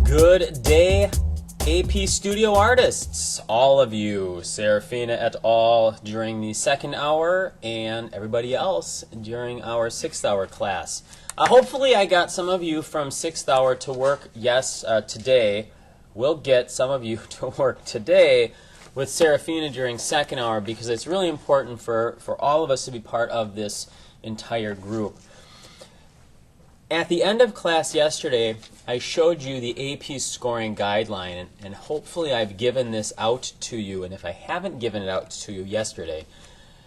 Good day, AP Studio artists, all of you, Serafina et al. During the second hour and everybody else during our 6th hour class. Hopefully I got some of you from 6th hour to work, today. We'll get some of you to work today with Serafina during 2nd hour because it's really important for all of us to be part of this entire group. At the end of class yesterday, I showed you the AP scoring guideline, and hopefully I've given this out to you. And if I haven't given it out to you yesterday,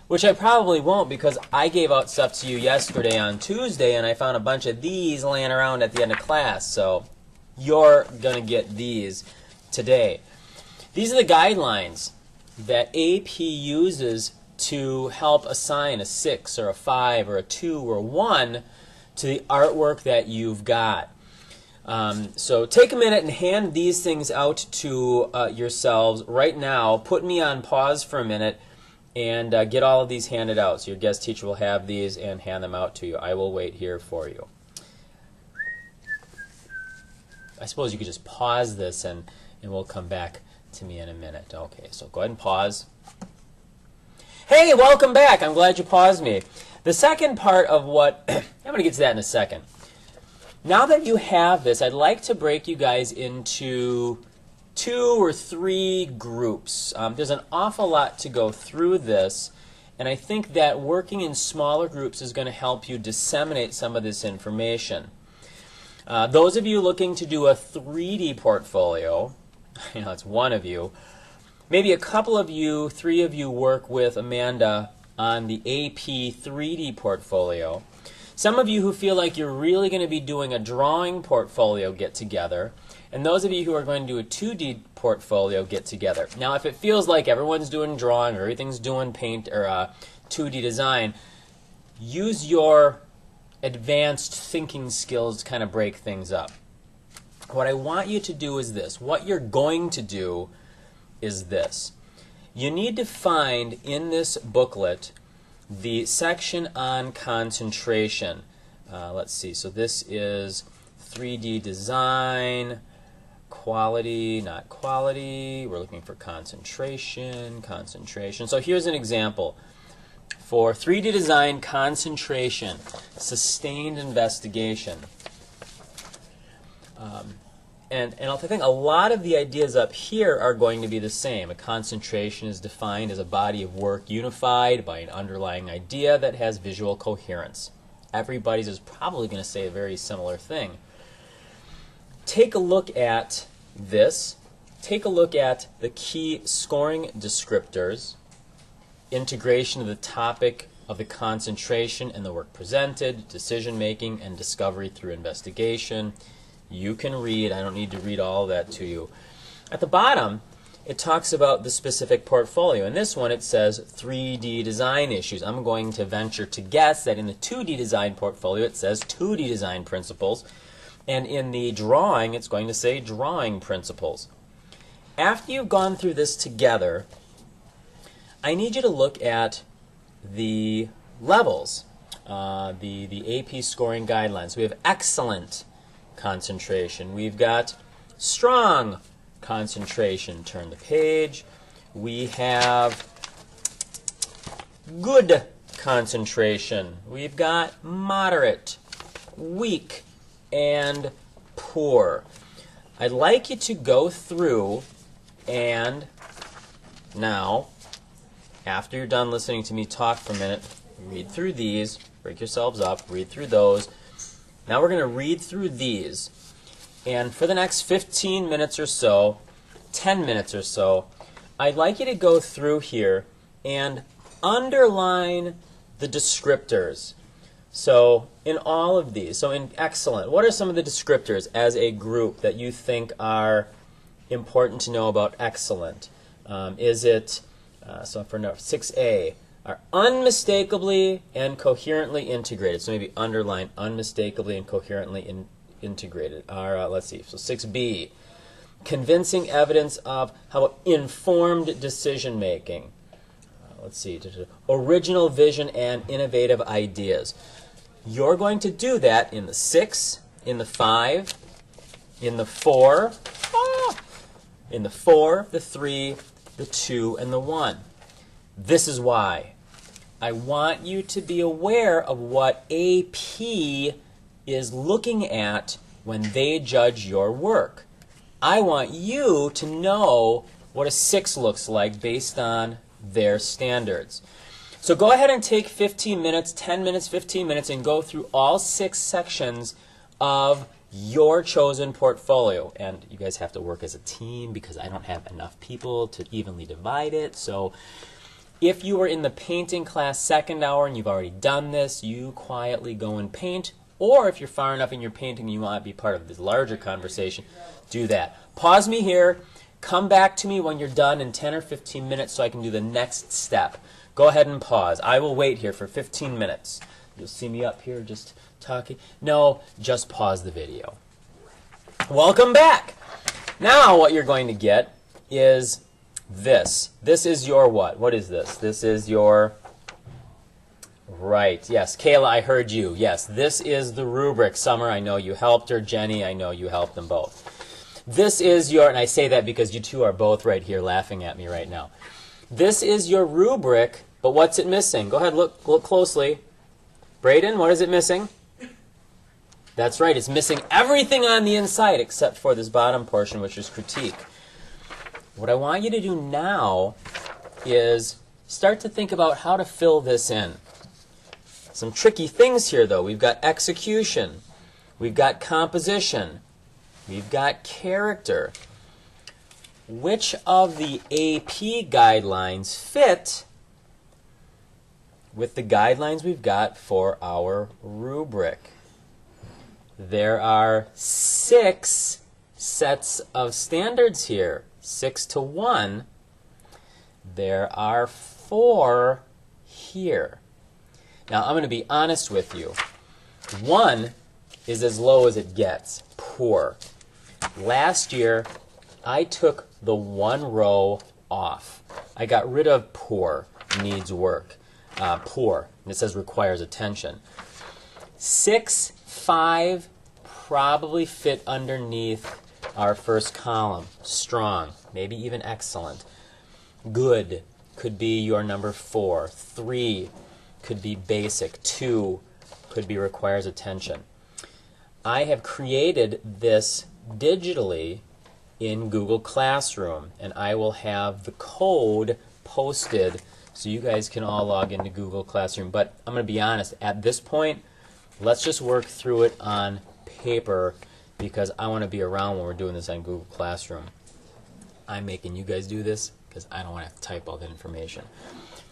which I probably won't because I gave out stuff to you yesterday on Tuesday, and I found a bunch of these laying around at the end of class, so you're going to get these today. These are the guidelines that AP uses to help assign a 6 or a 5 or a 2 or a 1 to the artwork that you've got. So take a minute and hand these things out to yourselves right now. Put me on pause for a minute and get all of these handed out. So your guest teacher will have these and hand them out to you. I will wait here for you. I suppose you could just pause this and we'll come back to me in a minute. Okay, so go ahead and pause. Hey, welcome back. I'm glad you paused me. The second part of what, I'm going to get to that in a second. Now that you have this, I'd like to break you guys into 2 or 3 groups. There's an awful lot to go through this, and I think that working in smaller groups is going to help you disseminate some of this information. Those of you looking to do a 3D portfolio, you know, it's one of you, maybe a couple of you, 3 of you work with Amanda on the AP 3D portfolio. Some of you who feel like you're really going to be doing a drawing portfolio get together, and those of you who are going to do a 2D portfolio get together. Now, if it feels like everyone's doing drawing or everything's doing paint or 2D design, use your advanced thinking skills to kind of break things up. What I want you to do is this. What you're going to do is this. You need to find in this booklet the section on concentration. Let's see, so this is 3D design, quality, not quality. We're looking for concentration, concentration. So here's an example. For 3D design concentration, sustained investigation. And I think a lot of the ideas up here are going to be the same. A concentration is defined as a body of work unified by an underlying idea that has visual coherence. Everybody's is probably going to say a very similar thing. Take a look at this. Take a look at the key scoring descriptors, integration of the topic of the concentration and the work presented, decision making and discovery through investigation. You can read. I don't need to read all of that to you. At the bottom, it talks about the specific portfolio. In this one, it says 3D design issues. I'm going to venture to guess that in the 2D design portfolio, it says 2D design principles. And in the drawing, it's going to say drawing principles. After you've gone through this together, I need you to look at the levels, the AP scoring guidelines. We have excellent concentration. We've got strong concentration. Turn the page. We have good concentration. We've got moderate, weak, and poor. I'd like you to go through and now, after you're done listening to me talk for a minute, read through these, break yourselves up, read through those. Now we're going to read through these, and for the next 15 minutes or so, 10 minutes or so, I'd like you to go through here and underline the descriptors. So in all of these, so in excellent, what are some of the descriptors as a group that you think are important to know about excellent? Is it, so for 6A, are unmistakably and coherently integrated. So maybe underline unmistakably and coherently integrated. Let's see, so 6B, convincing evidence of how informed decision making. Let's see, original vision and innovative ideas. You're going to do that in the 6, in the 5, in the 4, in the 4, the 3, the 2, and the 1. This is why. I want you to be aware of what AP is looking at when they judge your work. I want you to know what a 6 looks like based on their standards. So go ahead and take 15 minutes, 10 minutes, 15 minutes, and go through all 6 sections of your chosen portfolio. And you guys have to work as a team because I don't have enough people to evenly divide it. So if you were in the painting class second hour and you've already done this, you quietly go and paint. Or if you're far enough in your painting and you want to be part of this larger conversation, do that. Pause me here. Come back to me when you're done in 10 or 15 minutes so I can do the next step. Go ahead and pause. I will wait here for 15 minutes. You'll see me up here just talking. No, just pause the video. Welcome back. Now what you're going to get is this. This is your what? What is this? This is your, right, yes, Kayla, I heard you. Yes, this is the rubric. Summer, I know you helped her. Jenny, I know you helped them both. This is your, and I say that because you two are both right here laughing at me right now. This is your rubric, but what's it missing? Go ahead, look closely. Braden, what is it missing? That's right, it's missing everything on the inside except for this bottom portion, which is critique. What I want you to do now is start to think about how to fill this in. Some tricky things here, though. We've got execution. We've got composition. We've got character. Which of the AP guidelines fit with the guidelines we've got for our rubric? There are 6 sets of standards here. 6 to 1. There are 4 here. Now, I'm going to be honest with you. 1 is as low as it gets. Poor. Last year, I took the 1 row off. I got rid of poor, needs work. Poor, and it says requires attention. 6, 5 probably fit underneath our first column. Strong, maybe even excellent. Good could be your number 4. 3 could be basic. 2 could be requires attention. I have created this digitally in Google Classroom, and I will have the code posted so you guys can all log into Google Classroom. But I'm going to be honest, at this point, let's just work through it on paper because I want to be around when we're doing this on Google Classroom. I'm making you guys do this because I don't want to have to type all that information.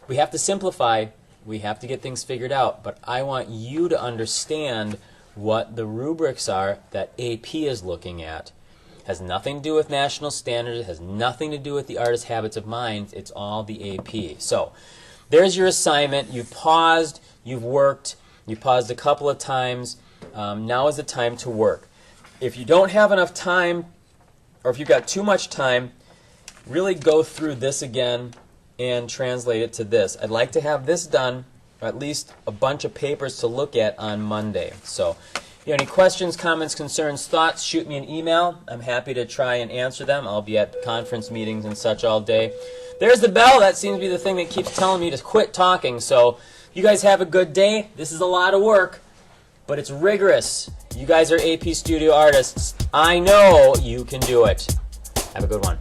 We have to simplify. We have to get things figured out, but I want you to understand what the rubrics are that AP is looking at. Has nothing to do with national standards, has nothing to do with the artist's habits of mind, it's all the AP. So, there's your assignment. You've paused, you've worked, you paused a couple of times. Now is the time to work. If you don't have enough time, or if you've got too much time, really go through this again and translate it to this. I'd like to have this done, or at least a bunch of papers to look at on Monday. So, if you have any questions, comments, concerns, thoughts, shoot me an email. I'm happy to try and answer them. I'll be at conference meetings and such all day. There's the bell. That seems to be the thing that keeps telling me to quit talking. So, you guys have a good day. This is a lot of work, but it's rigorous. You guys are AP Studio artists. I know you can do it. Have a good one.